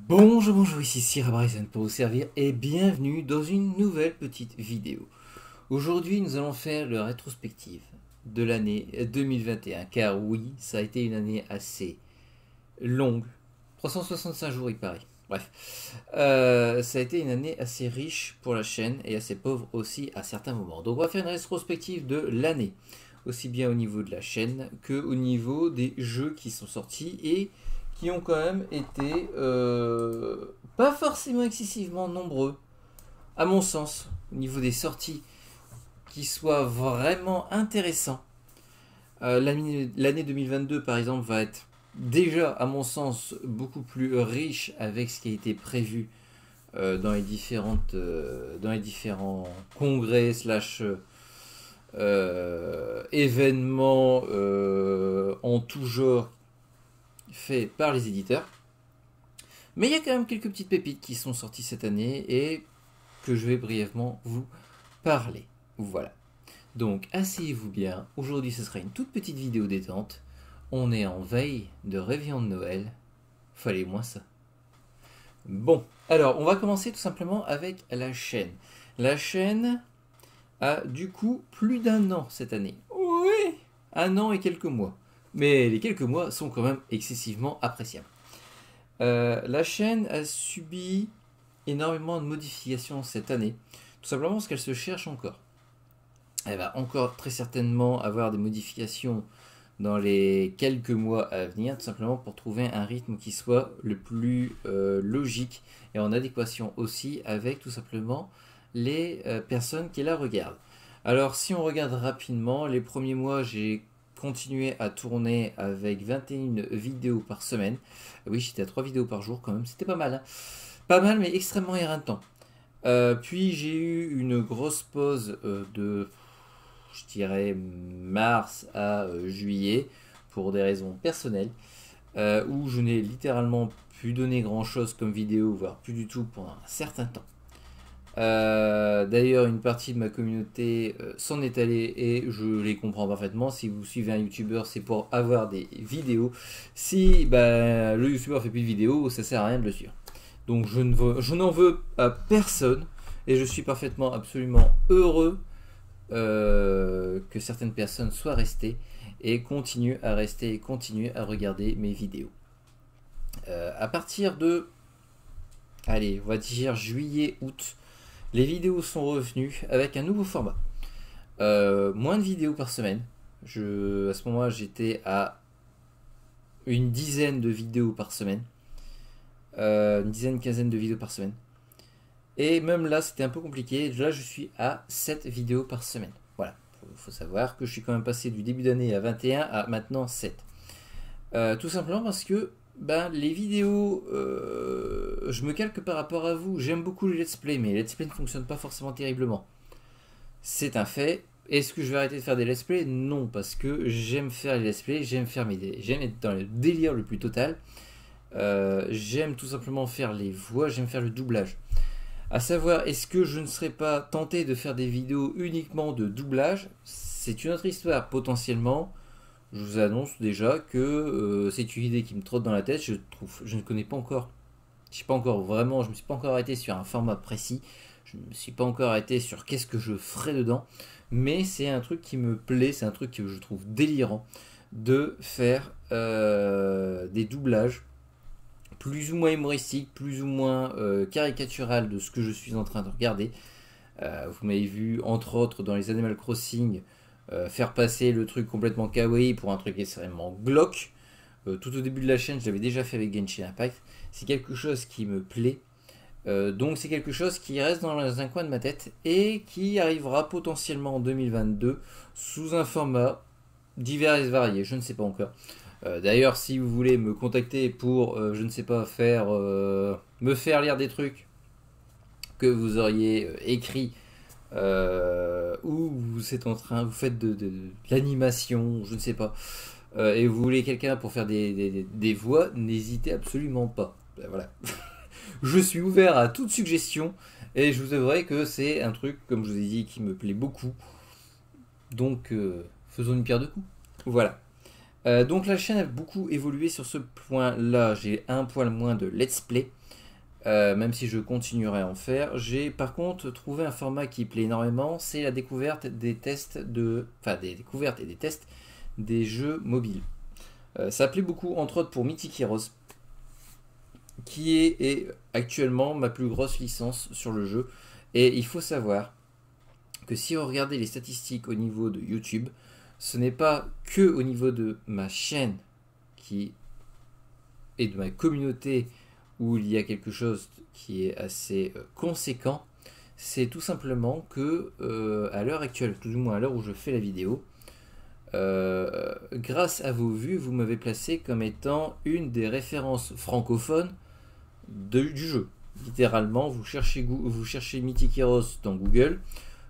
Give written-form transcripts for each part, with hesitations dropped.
Bonjour, ici Sir Bryson pour vous servir et bienvenue dans une nouvelle petite vidéo. Aujourd'hui, nous allons faire le rétrospective de l'année 2021, car oui, ça a été une année assez longue, 365 jours il paraît. Bref, ça a été une année assez riche pour la chaîne et assez pauvre aussi à certains moments. Donc on va faire une rétrospective de l'année, aussi bien au niveau de la chaîne que au niveau des jeux qui sont sortis et qui ont quand même été pas forcément excessivement nombreux, à mon sens, au niveau des sorties qui soient vraiment intéressants. L'année 2022, par exemple, va être déjà, à mon sens, beaucoup plus riche avec ce qui a été prévu dans les différents congrès slash événements en tout genre faits par les éditeurs. Mais il y a quand même quelques petites pépites qui sont sorties cette année et que je vais brièvement vous parler. Voilà. Donc asseyez-vous bien. Aujourd'hui ce sera une toute petite vidéo détente. On est en veille de réveillon de Noël. Fallait moins ça. Bon, alors on va commencer tout simplement avec la chaîne. La chaîne a du coup plus d'un an cette année. Oui, un an et quelques mois. Mais les quelques mois sont quand même excessivement appréciables. La chaîne a subi énormément de modifications cette année, tout simplement parce qu'elle se cherche encore. Elle va encore très certainement avoir des modifications dans les quelques mois à venir, tout simplement pour trouver un rythme qui soit le plus logique et en adéquation aussi avec tout simplement les personnes qui la regardent. Alors si on regarde rapidement, les premiers mois j'ai continué à tourner avec 21 vidéos par semaine. Oui, j'étais à 3 vidéos par jour quand même, c'était pas mal. Hein. Pas mal mais extrêmement éreintant. Puis j'ai eu une grosse pause de, je dirais, mars à juillet, pour des raisons personnelles, où je n'ai littéralement plus donné grand chose comme vidéo, voire plus du tout pendant un certain temps. D'ailleurs, une partie de ma communauté s'en est allée et je les comprends parfaitement. Si vous suivez un youtubeur, c'est pour avoir des vidéos. Si le youtubeur fait plus de vidéos, ça sert à rien de le suivre. Donc je n'en veux à personne et je suis parfaitement, absolument heureux que certaines personnes soient restées et continuent à rester et continuent à regarder mes vidéos. À partir de, allez, on va dire juillet, août, les vidéos sont revenues avec un nouveau format. Moins de vidéos par semaine. À ce moment-là, j'étais à une dizaine de vidéos par semaine. Une dizaine, quinzaine de vidéos par semaine. Et même là, c'était un peu compliqué. Là, je suis à 7 vidéos par semaine. Voilà. Il faut savoir que je suis quand même passé du début d'année à 21 à maintenant 7. Tout simplement parce que les vidéos, je me calque par rapport à vous. J'aime beaucoup les let's play, mais les let's play ne fonctionnent pas forcément terriblement. C'est un fait. Est-ce que je vais arrêter de faire des let's play? Non, parce que j'aime faire les let's play, j'aime être dans le délire le plus total. J'aime tout simplement faire les voix, j'aime faire le doublage. À savoir, est-ce que je ne serais pas tenté de faire des vidéos uniquement de doublage? C'est une autre histoire, potentiellement. Je vous annonce déjà que c'est une idée qui me trotte dans la tête. Je ne connais pas encore. Je me suis pas encore arrêté sur un format précis. Je ne me suis pas encore arrêté sur qu'est-ce que je ferais dedans. Mais c'est un truc qui me plaît, c'est un truc que je trouve délirant de faire des doublages plus ou moins humoristique, plus ou moins caricatural de ce que je suis en train de regarder. Vous m'avez vu, entre autres, dans les Animal Crossing, faire passer le truc complètement kawaii pour un truc extrêmement glauque. Tout au début de la chaîne, je l'avais déjà fait avec Genshin Impact. C'est quelque chose qui me plaît. Donc c'est quelque chose qui reste dans un coin de ma tête et qui arrivera potentiellement en 2022 sous un format divers et varié, je ne sais pas encore. D'ailleurs, si vous voulez me contacter pour, je ne sais pas, me faire lire des trucs que vous auriez écrits ou vous faites de l'animation, je ne sais pas, et vous voulez quelqu'un pour faire des voix, n'hésitez absolument pas. Voilà. Je suis ouvert à toute suggestion et je vous avouerai que c'est un truc, comme je vous ai dit, qui me plaît beaucoup. Donc, faisons une pierre deux coups. Voilà. Donc la chaîne a beaucoup évolué sur ce point-là. J'ai un poil moins de let's play, même si je continuerai à en faire. J'ai par contre trouvé un format qui plaît énormément, c'est la découverte des tests des découvertes et des tests des jeux mobiles. Ça plaît beaucoup, entre autres pour Mythic Heroes, qui est actuellement ma plus grosse licence sur le jeu. Et il faut savoir que si vous regardez les statistiques au niveau de YouTube, ce n'est pas que au niveau de ma chaîne qui est de ma communauté où il y a quelque chose qui est assez conséquent. C'est tout simplement que à l'heure actuelle, tout du moins à l'heure où je fais la vidéo, grâce à vos vues, vous m'avez placé comme étant une des références francophones du jeu. Littéralement, vous cherchez Mythic Heroes dans Google,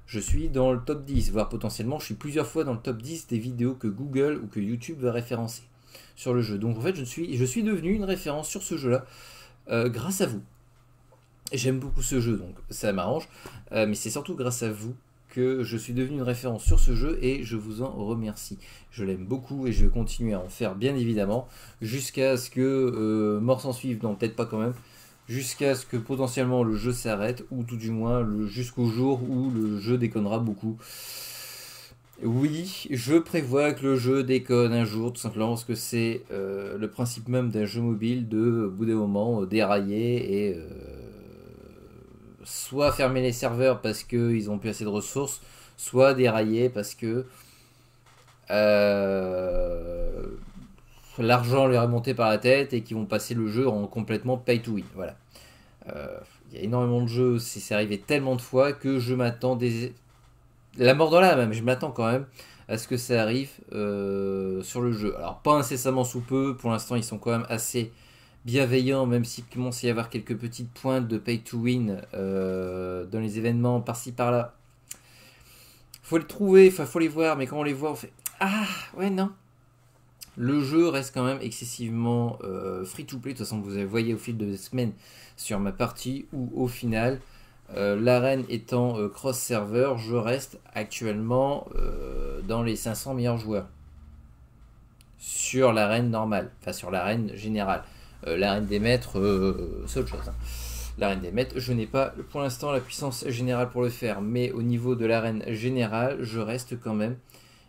je suis dans le top 10, voire potentiellement je suis plusieurs fois dans le top 10 des vidéos que Google ou que YouTube va référencer sur le jeu. Donc en fait je suis devenu une référence sur ce jeu là grâce à vous. J'aime beaucoup ce jeu, donc ça m'arrange, mais c'est surtout grâce à vous que je suis devenu une référence sur ce jeu et je vous en remercie. Je l'aime beaucoup et je vais continuer à en faire bien évidemment jusqu'à ce que mort s'en suive, non peut-être pas quand même, jusqu'à ce que potentiellement le jeu s'arrête ou tout du moins jusqu'au jour où le jeu déconnera beaucoup. Oui, je prévois que le jeu déconne un jour, tout simplement parce que c'est le principe même d'un jeu mobile de, au bout d'un moment, dérailler et soit fermer les serveurs parce qu'ils ont plus assez de ressources, soit dérailler parce que l'argent leur est monté par la tête et qu'ils vont passer le jeu en complètement pay to win. Voilà. Il y a énormément de jeux, c'est arrivé tellement de fois que je m'attends la mort dans l'âme, même, je m'attends quand même à ce que ça arrive sur le jeu. Alors pas incessamment sous peu, pour l'instant ils sont quand même assez bienveillants, même s'il commence à y avoir quelques petites pointes de pay to win dans les événements par-ci par-là. Faut les trouver, faut les voir, mais quand on les voit on fait ah ouais non. Le jeu reste quand même excessivement free to play, de toute façon vous voyez au fil de la semaine sur ma partie où au final l'arène étant cross-server, je reste actuellement dans les 500 meilleurs joueurs. Sur l'arène normale, enfin sur l'arène générale. L'arène des maîtres, c'est autre chose. Hein. L'arène des maîtres, je n'ai pas pour l'instant la puissance générale pour le faire, mais au niveau de l'arène générale, je reste quand même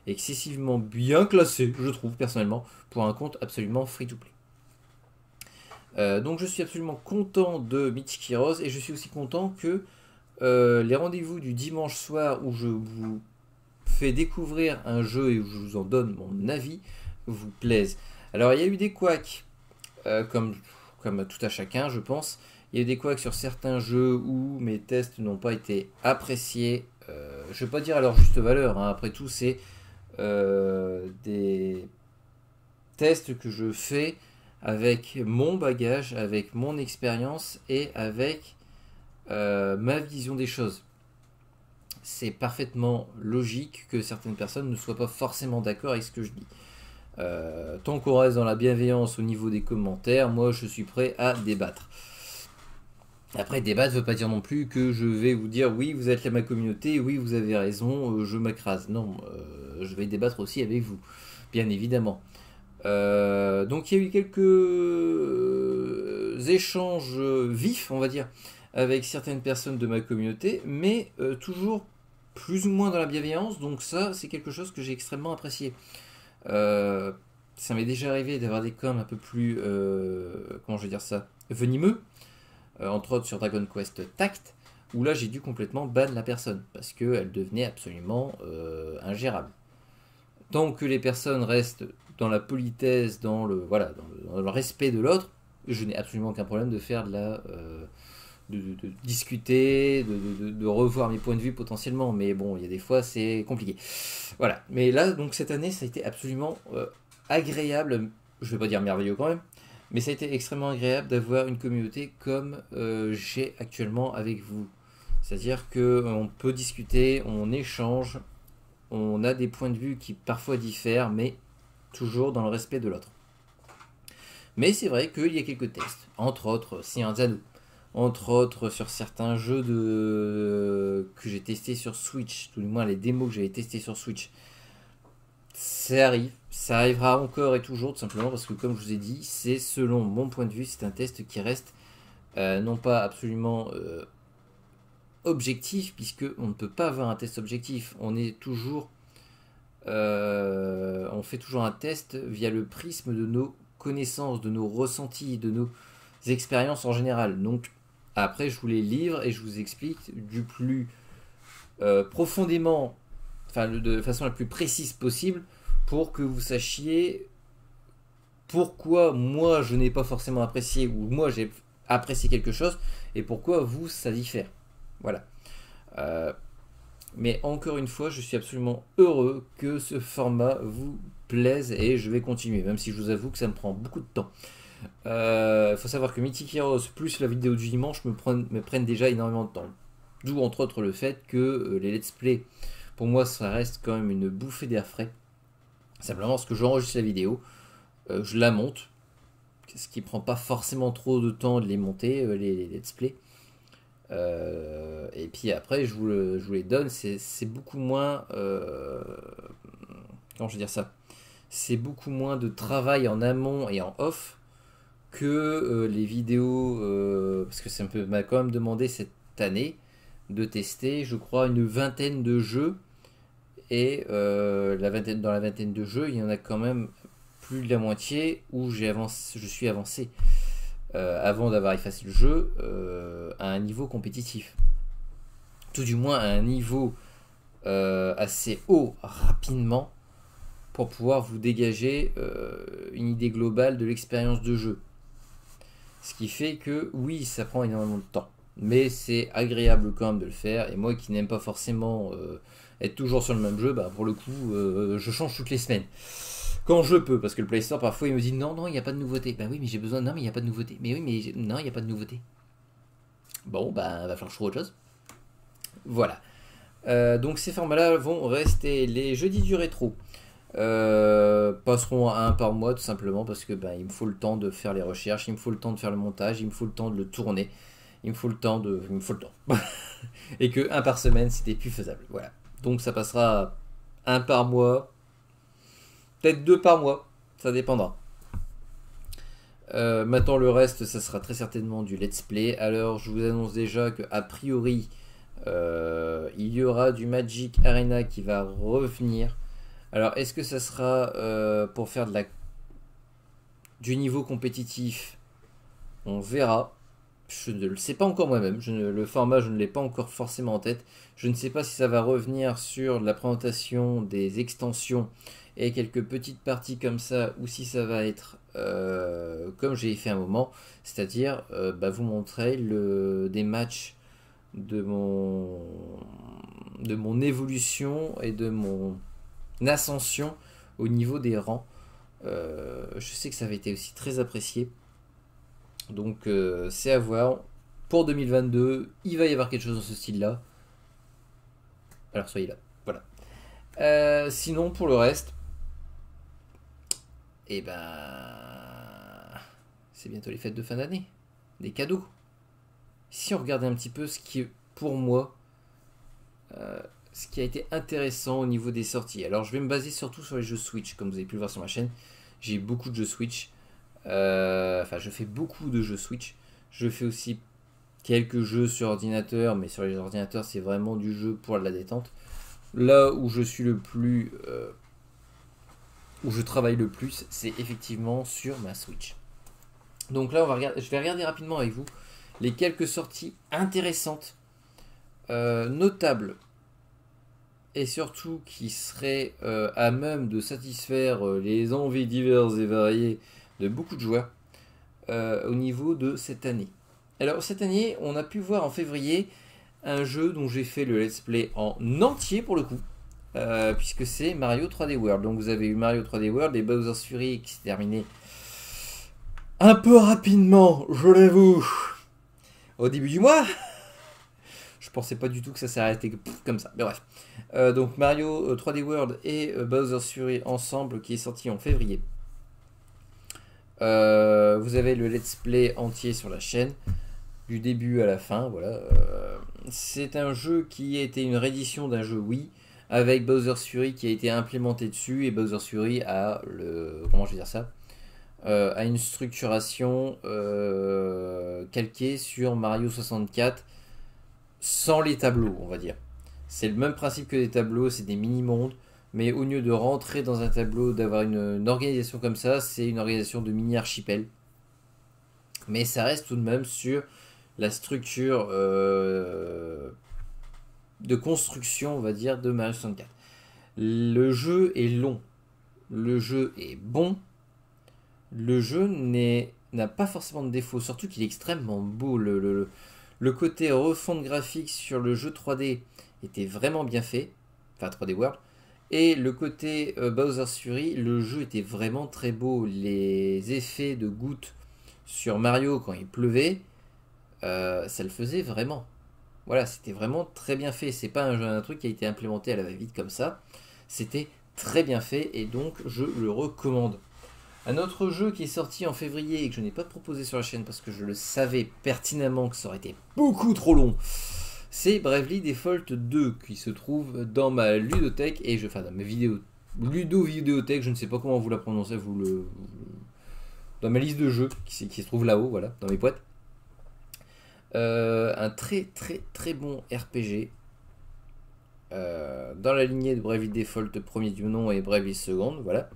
excessivement bien classé, je trouve personnellement, pour un compte absolument free-to-play. Donc je suis absolument content de Mythic Heroes et je suis aussi content que les rendez-vous du dimanche soir où je vous fais découvrir un jeu et où je vous en donne mon avis vous plaisent. Alors il y a eu des couacs, comme tout à chacun je pense, il y a eu des couacs sur certains jeux où mes tests n'ont pas été appréciés, je ne vais pas dire à leur juste valeur, hein. Après tout c'est des tests que je fais avec mon bagage, avec mon expérience et avec ma vision des choses. C'est parfaitement logique que certaines personnes ne soient pas forcément d'accord avec ce que je dis. Tant qu'on reste dans la bienveillance au niveau des commentaires, moi je suis prêt à débattre. Après, débattre ne veut pas dire non plus que je vais vous dire oui, vous êtes là ma communauté, oui, vous avez raison, je m'écrase. Non, je vais débattre aussi avec vous, bien évidemment. Donc il y a eu quelques échanges vifs, on va dire, avec certaines personnes de ma communauté, mais toujours plus ou moins dans la bienveillance, donc ça c'est quelque chose que j'ai extrêmement apprécié. Ça m'est déjà arrivé d'avoir des coms un peu plus, comment je vais dire ça, venimeux, entre autres sur Dragon Quest Tact, où là j'ai dû complètement ban la personne, parce qu'elle devenait absolument ingérable. Tant que les personnes restent dans la politesse, dans le respect de l'autre, je n'ai absolument aucun problème de faire de discuter, de revoir mes points de vue potentiellement, mais bon, il y a des fois c'est compliqué. Voilà, mais là, donc cette année, ça a été absolument agréable, je vais pas dire merveilleux quand même, mais ça a été extrêmement agréable d'avoir une communauté comme j'ai actuellement avec vous. C'est-à-dire qu'on peut discuter, on échange, on a des points de vue qui parfois diffèrent, mais toujours dans le respect de l'autre. Mais c'est vrai qu'il y a quelques tests, entre autres Cianzano, entre autres sur certains jeux que j'ai testés sur Switch, tout du moins les démos que j'avais testés sur Switch. ça arrivera encore et toujours, tout simplement parce que comme je vous ai dit, c'est selon mon point de vue, c'est un test qui reste non pas absolument objectif, puisque on ne peut pas avoir un test objectif. On est toujours, on fait toujours un test via le prisme de nos connaissances, de nos ressentis, de nos expériences en général. Donc après, je vous les livre et je vous explique du plus profondément, enfin de façon la plus précise possible, pour que vous sachiez pourquoi moi je n'ai pas forcément apprécié ou moi j'ai apprécié quelque chose et pourquoi vous ça diffère. Voilà. Mais encore une fois, je suis absolument heureux que ce format vous plaise et je vais continuer, même si je vous avoue que ça me prend beaucoup de temps. Il faut savoir que Mythic Heroes plus la vidéo du dimanche me prennent déjà énormément de temps. D'où entre autres le fait que les let's play, pour moi ça reste quand même une bouffée d'air frais. Simplement parce que j'enregistre la vidéo, je la monte, ce qui prend pas forcément trop de temps de les monter, les let's play. Et puis après je vous les donne, c'est beaucoup moins... comment je vais dire ça, c'est beaucoup moins de travail en amont et en off que les vidéos, parce que ça m'a quand même demandé cette année de tester, je crois, une vingtaine de jeux. Et dans la vingtaine de jeux, il y en a quand même plus de la moitié où je suis avancé avant d'avoir effacé le jeu à un niveau compétitif. Tout du moins à un niveau assez haut rapidement pour pouvoir vous dégager une idée globale de l'expérience de jeu. Ce qui fait que oui, ça prend énormément de temps. Mais c'est agréable quand même de le faire. Et moi qui n'aime pas forcément être toujours sur le même jeu, bah pour le coup, je change toutes les semaines. Quand je peux, parce que le Play Store parfois il me dit non, il n'y a pas de nouveauté. Bah oui, mais j'ai besoin. Non, mais il n'y a pas de nouveauté. Mais oui, mais non, il n'y a pas de nouveauté. Bon, bah va falloir que je trouve autre chose. Voilà. Donc ces formats-là vont rester. Les jeudis du rétro passeront à un par mois tout simplement parce que il me faut le temps de faire les recherches, il me faut le temps de faire le montage, il me faut le temps de le tourner. Il me faut le temps. Et que un par semaine, c'était plus faisable. Voilà. Donc ça passera un par mois. Peut-être 2 par mois. Ça dépendra. Maintenant, le reste, ça sera très certainement du let's play. Alors, je vous annonce déjà que a priori, il y aura du Magic Arena qui va revenir. Alors, est-ce que ça sera pour faire du niveau compétitif? On verra. Je ne le sais pas encore moi-même, le format je ne l'ai pas encore forcément en tête. Je ne sais pas si ça va revenir sur la présentation des extensions et quelques petites parties comme ça, ou si ça va être comme j'ai fait un moment, c'est-à-dire vous montrer des matchs de mon évolution et de mon ascension au niveau des rangs. Je sais que ça avait été aussi très apprécié. Donc c'est à voir. Pour 2022, il va y avoir quelque chose dans ce style-là. Alors soyez là. Voilà. Sinon, pour le reste, c'est bientôt les fêtes de fin d'année. Des cadeaux. Si on regardait un petit peu ce qui est, pour moi, ce qui a été intéressant au niveau des sorties. Alors je vais me baser surtout sur les jeux Switch, comme vous avez pu le voir sur ma chaîne. J'ai beaucoup de jeux Switch. Je fais beaucoup de jeux Switch. Je fais aussi quelques jeux sur ordinateur, mais sur les ordinateurs, c'est vraiment du jeu pour la détente. Là où je suis le plus, où je travaille le plus, c'est effectivement sur ma Switch. Donc là, je vais regarder rapidement avec vous les quelques sorties intéressantes, notables, et surtout qui seraient à même de satisfaire les envies diverses et variées de beaucoup de joueurs au niveau de cette année. Alors cette année, on a pu voir en février un jeu dont j'ai fait le let's play en entier pour le coup, puisque c'est Mario 3D World. Donc vous avez eu Mario 3D World et Bowser's Fury qui s'est terminé un peu rapidement, je l'avoue, au début du mois. Je pensais pas du tout que ça s'est arrêté comme ça, mais bref. Donc Mario 3D World et Bowser's Fury ensemble qui est sorti en février. Vous avez le let's play entier sur la chaîne du début à la fin. Voilà. C'est un jeu qui a été une réédition d'un jeu Wii avec Bowser's Fury qui a été implémenté dessus, et Bowser's Fury a comment je vais dire ça, a une structuration calquée sur Mario 64 sans les tableaux, on va dire. C'est le même principe que des tableaux, c'est des mini-mondes, mais au lieu de rentrer dans un tableau, d'avoir une organisation comme ça, c'est une organisation de mini-archipel. Mais ça reste tout de même sur la structure de construction, on va dire, de Mario 64. Le jeu est long, le jeu est bon, le jeu n'a pas forcément de défaut, surtout qu'il est extrêmement beau. Le côté refonte graphique sur le jeu 3D était vraiment bien fait, enfin 3D World, et le côté Bowser's Fury, le jeu était vraiment très beau. Les effets de gouttes sur Mario quand il pleuvait, ça le faisait vraiment. Voilà, c'était vraiment très bien fait. C'est pas un truc qui a été implémenté à la va-vite comme ça. C'était très bien fait et donc je le recommande. Un autre jeu qui est sorti en février et que je n'ai pas proposé sur la chaîne parce que je le savais pertinemment que ça aurait été beaucoup trop long, c'est Bravely Default 2 qui se trouve dans ma ludothèque et enfin dans mes vidéos ludo-vidéothèque, je ne sais pas comment vous la prononcez, dans ma liste de jeux qui se trouve là-haut, voilà, dans mes boîtes. Un très très très bon RPG dans la lignée de Bravely Default premier du nom et Bravely Second, voilà.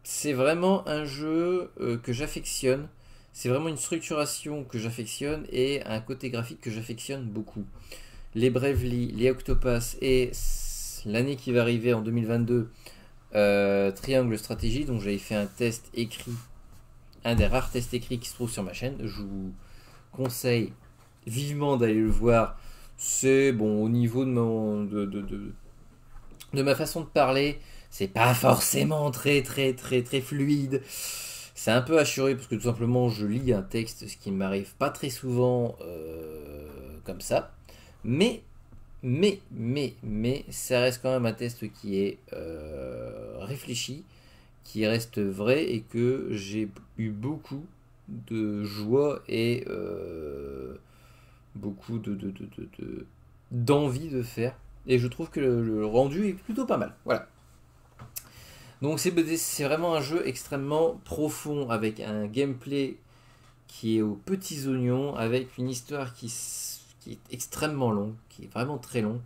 C'est vraiment un jeu que j'affectionne. C'est vraiment une structuration que j'affectionne et un côté graphique que j'affectionne beaucoup. Les Bravely, les Octopass et l'année qui va arriver en 2022, Triangle Stratégie, dont j'avais fait un test écrit, un des rares tests écrits qui se trouve sur ma chaîne. Je vous conseille vivement d'aller le voir. C'est bon au niveau de ma façon de parler. C'est pas forcément très fluide. C'est un peu assuré parce que tout simplement je lis un texte, ce qui ne m'arrive pas très souvent comme ça. Mais ça reste quand même un test qui est réfléchi, qui reste vrai et que j'ai eu beaucoup de joie et beaucoup d'envie de faire. Et je trouve que le rendu est plutôt pas mal. Voilà. Donc c'est vraiment un jeu extrêmement profond, avec un gameplay qui est aux petits oignons, avec une histoire qui est extrêmement longue, qui est vraiment très long,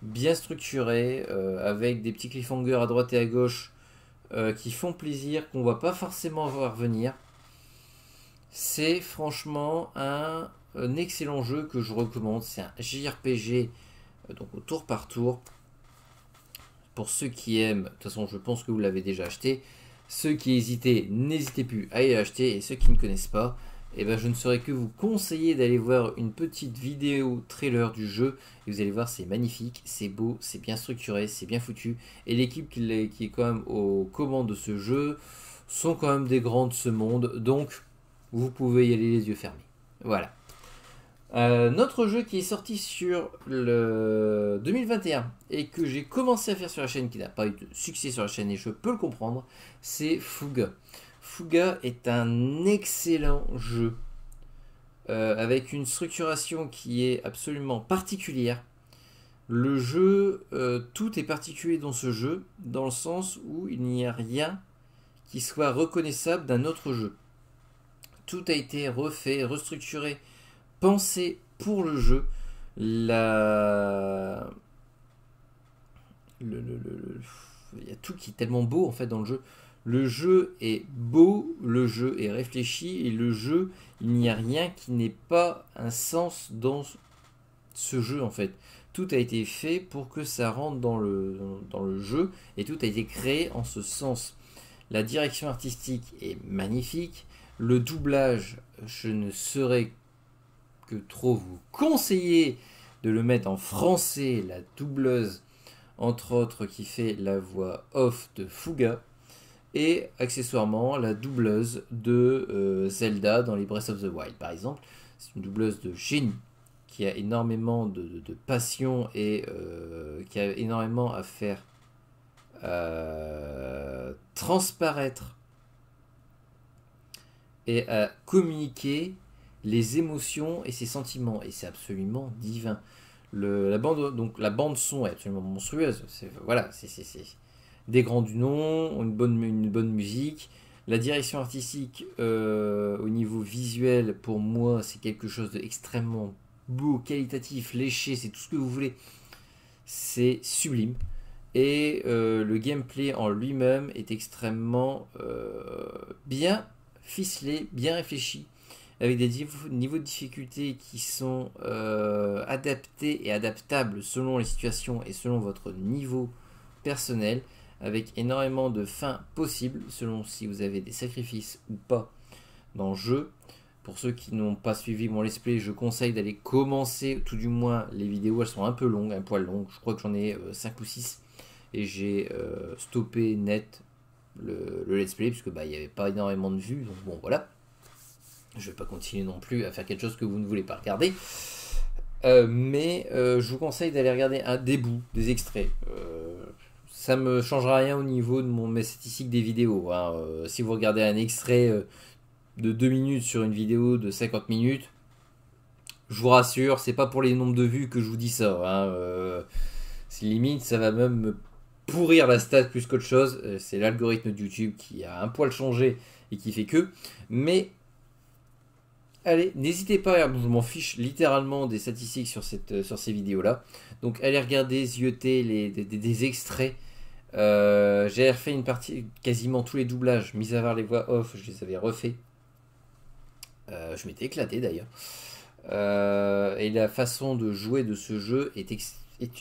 bien structuré, avec des petits cliffhangers à droite et à gauche qui font plaisir, qu'on ne va pas forcément voir venir. C'est franchement un excellent jeu que je recommande. C'est un JRPG, donc au tour par tour. Pour ceux qui aiment, de toute façon je pense que vous l'avez déjà acheté. Ceux qui hésitaient, n'hésitez plus à y acheter. Et ceux qui ne connaissent pas, eh ben, je ne saurais que vous conseiller d'aller voir une petite vidéo trailer du jeu. Et vous allez voir, c'est magnifique, c'est beau, c'est bien structuré, c'est bien foutu. Et l'équipe qui est quand même aux commandes de ce jeu sont quand même des grands de ce monde. Donc vous pouvez y aller les yeux fermés. Voilà. Notre jeu qui est sorti sur le 2021 et que j'ai commencé à faire sur la chaîne, qui n'a pas eu de succès sur la chaîne et je peux le comprendre, c'est Fuga. Fuga est un excellent jeu avec une structuration qui est absolument particulière. Le jeu, tout est particulier dans ce jeu, dans le sens où il n'y a rien qui soit reconnaissable d'un autre jeu. Tout a été refait, restructuré, pensé pour le jeu. Il y a tout qui est tellement beau en fait dans le jeu. Le jeu est beau, le jeu est réfléchi et le jeu, il n'y a rien qui n'ait pas un sens dans ce jeu en fait. Tout a été fait pour que ça rentre dans le jeu et tout a été créé en ce sens. La direction artistique est magnifique. Le doublage, je ne saurais que trop vous conseiller de le mettre en français. La doubleuse, entre autres, qui fait la voix off de Fuga, et accessoirement la doubleuse de Zelda dans les Breath of the Wild par exemple. C'est une doubleuse de génie qui a énormément de passion et qui a énormément à faire transparaître et à communiquer les émotions et ses sentiments, et c'est absolument divin. La bande son est absolument monstrueuse. Voilà, c'est des grands du nom, une bonne musique. La direction artistique au niveau visuel, pour moi, c'est quelque chose d'extrêmement beau, qualitatif, léché, c'est tout ce que vous voulez. C'est sublime. Et le gameplay en lui-même est extrêmement bien ficelé, bien réfléchi, avec des niveaux de difficulté qui sont adaptés et adaptables selon les situations et selon votre niveau personnel, avec énormément de fins possibles selon si vous avez des sacrifices ou pas dans le jeu. Pour ceux qui n'ont pas suivi mon let's play, je conseille d'aller commencer, tout du moins les vidéos, elles sont un peu longues, un poil longues, je crois que j'en ai 5 ou 6, et j'ai stoppé net le let's play, puisque il n'y avait pas énormément de vues, donc bon voilà. Je ne vais pas continuer non plus à faire quelque chose que vous ne voulez pas regarder. Mais je vous conseille d'aller regarder des bouts, des extraits. Ça ne me changera rien au niveau de mes statistiques des vidéos. Hein. Si vous regardez un extrait de 2 minutes sur une vidéo de 50 minutes, je vous rassure, c'est pas pour les nombres de vues que je vous dis ça. Hein. C'est limite, ça va même me pourrir la stat plus qu'autre chose. C'est l'algorithme de YouTube qui a un poil changé et qui fait que. Mais allez, n'hésitez pas, je m'en fiche littéralement des statistiques sur ces vidéos-là. Donc allez regarder, zioter des extraits. J'ai refait une partie, quasiment tous les doublages, mis à part les voix off, je les avais refaits. Je m'étais éclaté d'ailleurs. Et la façon de jouer de ce jeu est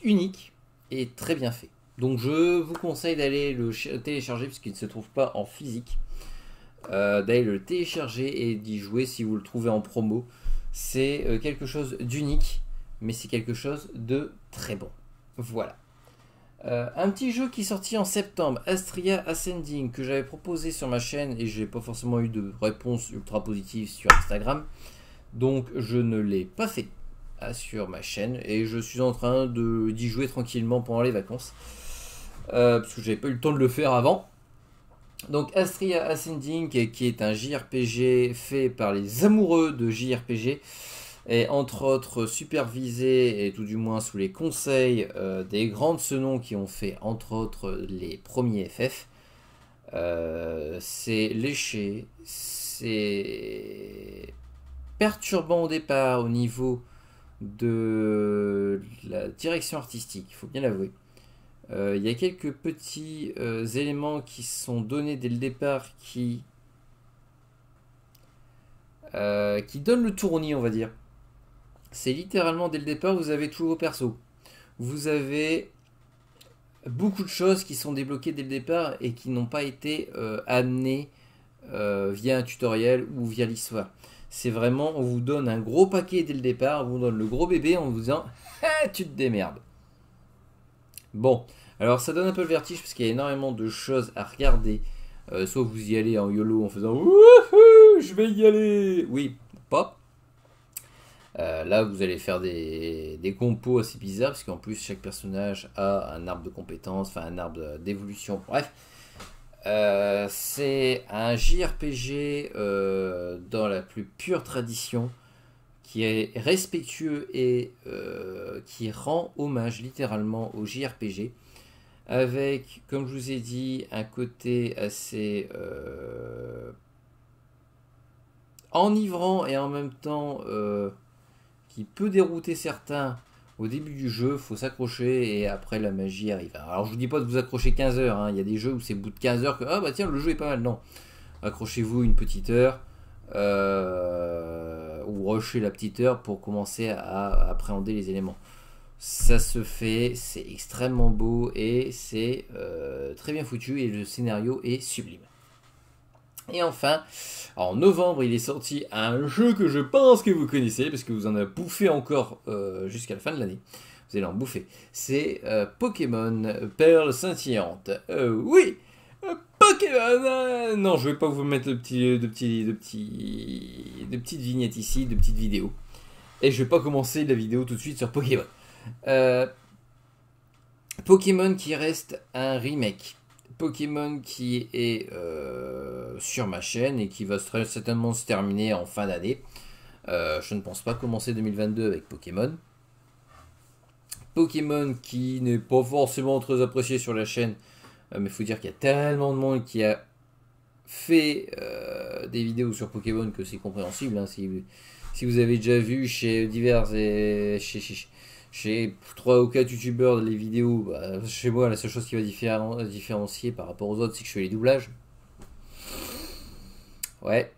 unique et très bien fait. Donc je vous conseille d'aller le télécharger puisqu'il ne se trouve pas en physique. D'aller le télécharger et d'y jouer si vous le trouvez en promo. C'est quelque chose d'unique, mais c'est quelque chose de très bon. Voilà. Un petit jeu qui est sorti en septembre, Astria Ascending, que j'avais proposé sur ma chaîne et j'ai pas forcément eu de réponse ultra positive sur Instagram. Donc je ne l'ai pas fait sur ma chaîne et je suis en train d'y jouer tranquillement pendant les vacances. Parce que j'avais pas eu le temps de le faire avant. Donc Astria Ascending, qui est un JRPG fait par les amoureux de JRPG, et entre autres supervisé, et tout du moins sous les conseils des grands de ce nom qui ont fait entre autres les premiers FF. C'est léché, c'est perturbant au départ au niveau de la direction artistique, il faut bien l'avouer. Il y a quelques petits éléments qui sont donnés dès le départ qui donnent le tournis, on va dire. C'est littéralement dès le départ, vous avez tous vos persos. Vous avez beaucoup de choses qui sont débloquées dès le départ et qui n'ont pas été amenées via un tutoriel ou via l'histoire. C'est vraiment, on vous donne un gros paquet dès le départ, on vous donne le gros bébé en vous disant ah, tu te démerdes. Bon, alors ça donne un peu le vertige parce qu'il y a énormément de choses à regarder. Soit vous y allez en YOLO en faisant wouhou, je vais y aller. Oui, pas. Là, vous allez faire des compos assez bizarres parce qu'en plus, chaque personnage a un arbre de compétences, enfin un arbre d'évolution. Bref, c'est un JRPG dans la plus pure tradition, qui est respectueux et qui rend hommage littéralement au JRPG, avec, comme je vous ai dit, un côté assez enivrant et en même temps qui peut dérouter certains au début du jeu. Faut s'accrocher et après la magie arrive. Alors je vous dis pas de vous accrocher 15 heures, hein. Il y a des jeux où c'est au bout de 15 heures que ah bah tiens le jeu est pas mal. Non, accrochez-vous une petite heure. Ou rusher la petite heure pour commencer à appréhender les éléments. Ça se fait, c'est extrêmement beau et c'est très bien foutu et le scénario est sublime. Et enfin, en novembre, il est sorti un jeu que je pense que vous connaissez parce que vous en avez bouffé encore jusqu'à la fin de l'année. Vous allez en bouffer. C'est Pokémon Perle Scintillante. Oui, Pokémon. Non, je vais pas vous mettre de petites vignettes ici, de petites vidéos. Et je vais pas commencer la vidéo tout de suite sur Pokémon. Pokémon qui reste un remake. Pokémon qui est sur ma chaîne et qui va très certainement se terminer en fin d'année. Je ne pense pas commencer 2022 avec Pokémon. Pokémon qui n'est pas forcément très apprécié sur la chaîne. Mais il faut dire qu'il y a tellement de monde qui a fait des vidéos sur Pokémon que c'est compréhensible. Hein, si vous avez déjà vu chez divers et chez 3 ou 4 youtubeurs les vidéos, bah, chez moi la seule chose qui va différencier par rapport aux autres, c'est que je fais les doublages. Ouais.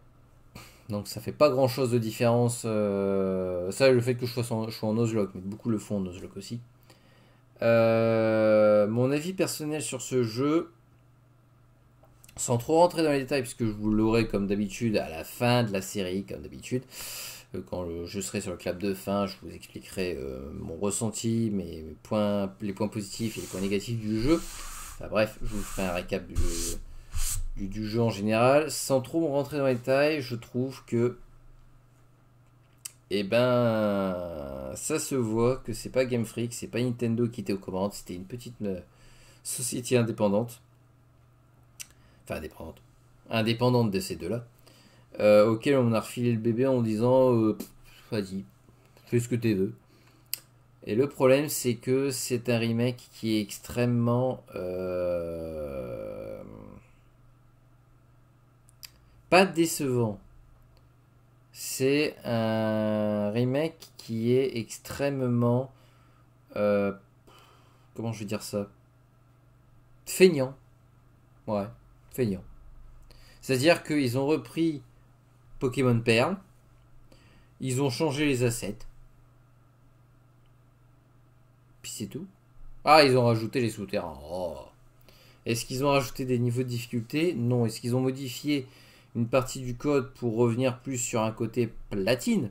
Donc ça fait pas grand chose de différence. Ça, le fait que je sois en Nuzlocke, mais beaucoup le font en Nuzlocke aussi. Mon avis personnel sur ce jeu, sans trop rentrer dans les détails, puisque je vous l'aurai comme d'habitude à la fin de la série, comme d'habitude. Quand je serai sur le clap de fin, je vous expliquerai mon ressenti, les points positifs et les points négatifs du jeu. Enfin bref, je vous ferai un récap du jeu en général. Sans trop rentrer dans les détails, je trouve que ça se voit que c'est pas Game Freak, c'est pas Nintendo qui était aux commandes, c'était une petite société indépendante. Enfin indépendante de ces deux-là. Auquel on a refilé le bébé en disant vas-y, fais ce que tu veux. Et le problème, c'est que c'est un remake qui est extrêmement pas décevant. C'est un remake qui est extrêmement comment je vais dire ça, feignant. Ouais, feignant. C'est-à-dire qu'ils ont repris Pokémon Perle, ils ont changé les assets, puis c'est tout. Ah, ils ont rajouté les souterrains. Oh. Est-ce qu'ils ont rajouté des niveaux de difficulté? Non. Est-ce qu'ils ont modifié une partie du code pour revenir plus sur un côté platine?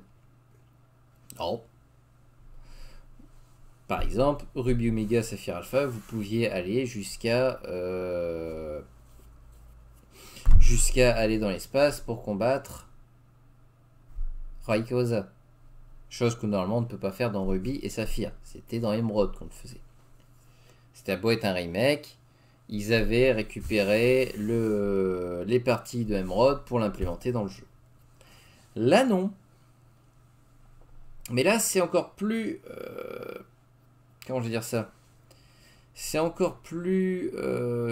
Non. Par exemple, Ruby Omega Saphir Alpha, vous pouviez aller jusqu'à aller dans l'espace pour combattre Rayquaza. Chose que normalement on ne peut pas faire dans Ruby et Saphir. C'était dans Emerald qu'on le faisait. C'était beau être un remake. Ils avaient récupéré les parties de Emerald pour l'implémenter dans le jeu. Là non. Mais là c'est encore plus... comment je vais dire ça? C'est encore plus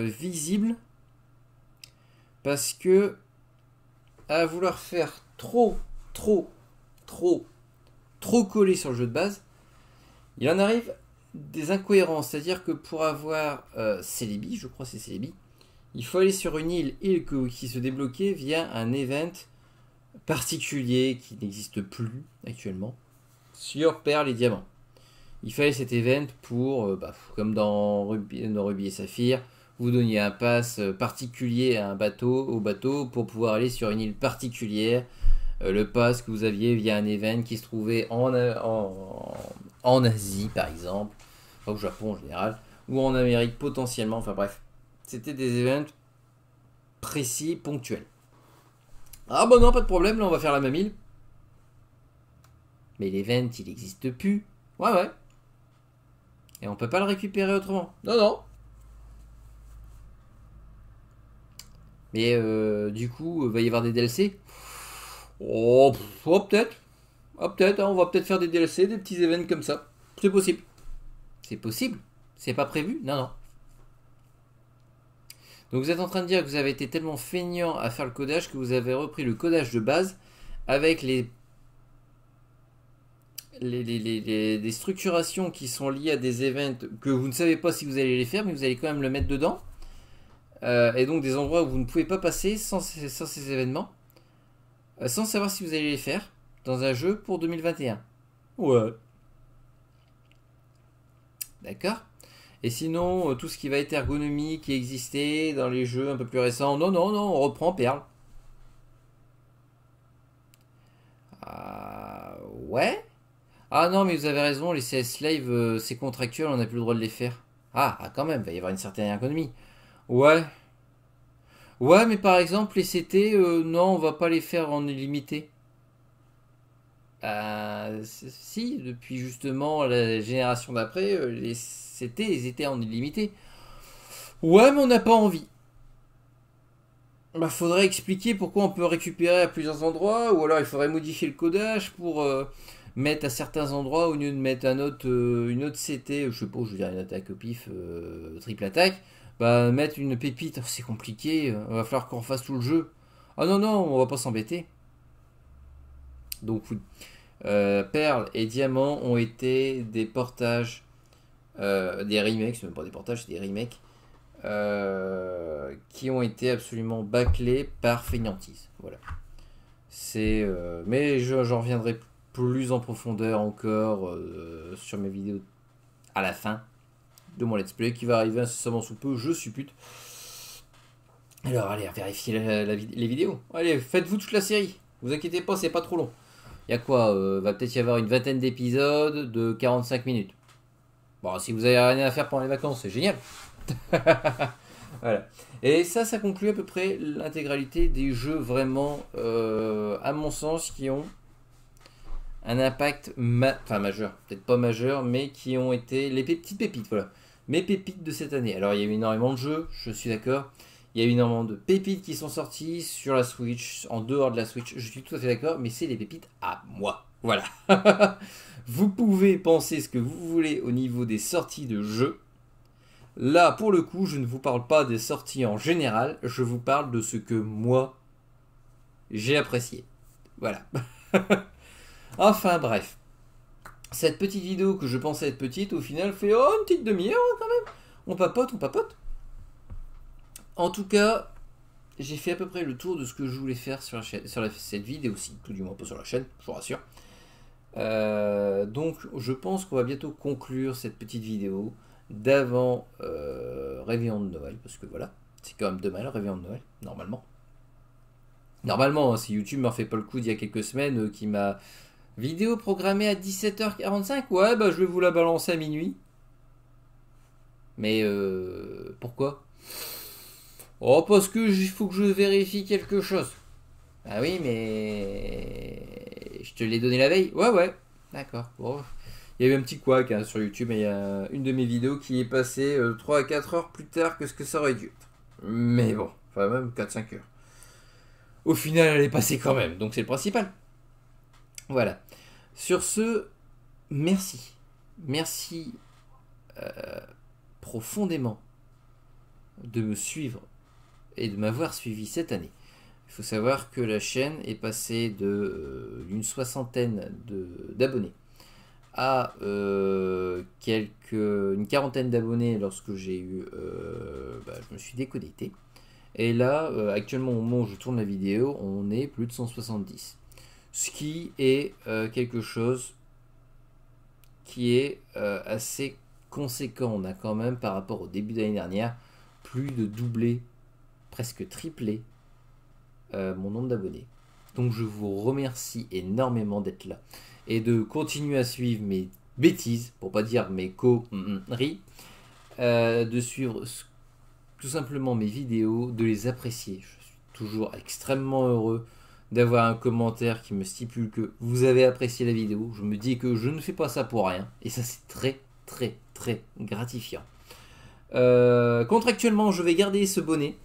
visible. Parce que à vouloir faire trop collé sur le jeu de base, il en arrive des incohérences. C'est-à-dire que pour avoir Celebi, je crois que c'est Celebi, il faut aller sur une île qui se débloquait via un event particulier qui n'existe plus actuellement sur Perle et Diamant. Il fallait cet event pour, comme dans Ruby et Saphir, vous donniez un pass particulier à au bateau pour pouvoir aller sur une île particulière. Le pass que vous aviez via un event qui se trouvait en Asie par exemple, au Japon en général, ou en Amérique potentiellement, enfin bref. C'était des events précis, ponctuels. Ah bah non, pas de problème, là on va faire la même île. Mais l'event il n'existe plus. Ouais. Et on peut pas le récupérer autrement. Non. Mais du coup, va y avoir des DLC. Oh peut-être. Hein, on va peut-être faire des DLC, des petits événements comme ça. C'est possible. C'est possible. C'est pas prévu. Non. Donc vous êtes en train de dire que vous avez été tellement feignant à faire le codage que vous avez repris le codage de base avec les structurations qui sont liées à des events que vous ne savez pas si vous allez les faire, mais vous allez quand même le mettre dedans. Et donc des endroits où vous ne pouvez pas passer sans ces événements, sans savoir si vous allez les faire dans un jeu pour 2021. Ouais. D'accord. Et sinon, tout ce qui va être ergonomie qui existait dans les jeux un peu plus récents, non, on reprend Perle. Ouais. Ah non, mais vous avez raison, les CS Live, c'est contractuel, on n'a plus le droit de les faire. Ah, quand même, il va y avoir une certaine ergonomie. Ouais, mais par exemple, les CT, non, on va pas les faire en illimité. Si, depuis justement la génération d'après, les CT, ils étaient en illimité. Ouais, mais on n'a pas envie. Faudrait expliquer pourquoi on peut récupérer à plusieurs endroits, ou alors il faudrait modifier le codage pour mettre à certains endroits, au lieu de mettre une autre CT, je sais pas, je veux dire une attaque au pif, triple attaque, bah mettre une pépite, oh, c'est compliqué, va falloir qu'on refasse tout le jeu. Ah non, non, on va pas s'embêter. Donc oui. Perle et Diamant ont été des portages, des remakes, c'est même pas des portages, c'est des remakes, qui ont été absolument bâclés par fainéantise. Voilà. Mais j'en reviendrai plus en profondeur encore sur mes vidéos à la fin de mon let's play qui va arriver incessamment sous peu, je suppute. Alors allez, vérifiez les vidéos. Allez, faites-vous toute la série. Vous inquiétez pas, c'est pas trop long. Il y a quoi va peut-être y avoir une vingtaine d'épisodes de 45 minutes. Bon, si vous avez rien à faire pendant les vacances, c'est génial. Voilà. Et ça conclut à peu près l'intégralité des jeux vraiment, à mon sens, qui ont un impact majeur. Peut-être pas majeur, mais qui ont été les petites pépites, voilà. Mes pépites de cette année. Alors, il y a eu énormément de jeux, je suis d'accord. Il y a eu énormément de pépites qui sont sorties sur la Switch, en dehors de la Switch, je suis tout à fait d'accord, mais c'est les pépites à moi. Voilà. Vous pouvez penser ce que vous voulez au niveau des sorties de jeux. Là, pour le coup, je ne vous parle pas des sorties en général, je vous parle de ce que moi, j'ai apprécié. Voilà. Enfin, bref. Cette petite vidéo que je pensais être petite, au final, fait une petite demi-heure quand même. On papote, on papote. En tout cas, j'ai fait à peu près le tour de ce que je voulais faire sur la chaîne, cette vidéo-ci, tout du moins pas sur la chaîne, je vous rassure. Donc, je pense qu'on va bientôt conclure cette petite vidéo d'avant Réveillon de Noël, parce que voilà, c'est quand même demain le Réveillon de Noël, normalement. Normalement, hein, si YouTube m'en fait pas le coup d'il y a quelques semaines, qui m'a vidéo programmée à 17h45, ouais, bah je vais vous la balancer à minuit. Mais pourquoi? Oh, parce que il faut que je vérifie quelque chose. Ah oui, mais je te l'ai donné la veille. Ouais, ouais, d'accord. Bon. Il y a eu un petit couac hein, sur YouTube, et il y a une de mes vidéos qui est passée 3 à 4 heures plus tard que ce que ça aurait dû être. Mais bon, enfin même 4-5 heures. Au final, elle est passée quand même, donc c'est le principal. Voilà. Sur ce, merci. Merci profondément de me suivre et de m'avoir suivi cette année. Il faut savoir que la chaîne est passée d'une soixantaine d'abonnés à une quarantaine d'abonnés lorsque j'ai eu je me suis déconnecté. Et là, actuellement au moment où je tourne la vidéo, on est plus de 170. Ce qui est quelque chose qui est assez conséquent. On a quand même, par rapport au début d'année dernière, plus de doublé, presque triplé mon nombre d'abonnés. Donc je vous remercie énormément d'être là et de continuer à suivre mes bêtises, pour pas dire mes conneries, de suivre tout simplement mes vidéos, de les apprécier. Je suis toujours extrêmement heureux d'avoir un commentaire qui me stipule que vous avez apprécié la vidéo. Je me dis que je ne fais pas ça pour rien, et ça c'est très très très gratifiant. Contractuellement, je vais garder ce bonnet.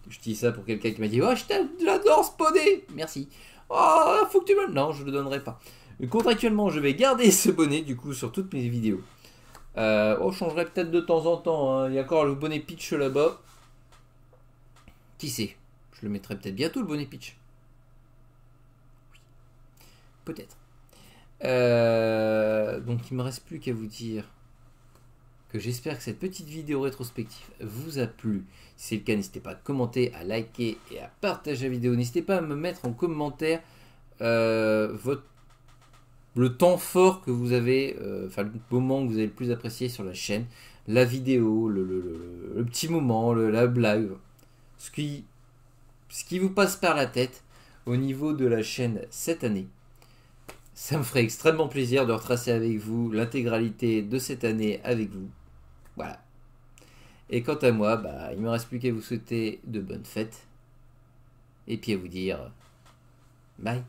Je dis ça pour quelqu'un qui m'a dit « Oh, je l'adore ce bonnet !» Merci. « Oh, faut que tu me le... » Non, je ne le donnerai pas. Contractuellement, je vais garder ce bonnet, du coup, sur toutes mes vidéos. Je changerai peut-être de temps en temps. Hein. Il y a encore le bonnet Peach là-bas. Qui sait? Je le mettrai peut-être bientôt, le bonnet Peach. Oui. Peut-être. Donc, il ne me reste plus qu'à vous dire que j'espère que cette petite vidéo rétrospective vous a plu. Si c'est le cas, n'hésitez pas à commenter, à liker et à partager la vidéo. N'hésitez pas à me mettre en commentaire le temps fort que vous avez, le moment que vous avez le plus apprécié sur la chaîne, la vidéo, le petit moment, la blague, ce qui vous passe par la tête au niveau de la chaîne cette année. Ça me ferait extrêmement plaisir de retracer avec vous l'intégralité de cette année avec vous. Voilà. Et quant à moi, il ne me reste plus qu'à vous souhaiter de bonnes fêtes. Et puis à vous dire bye.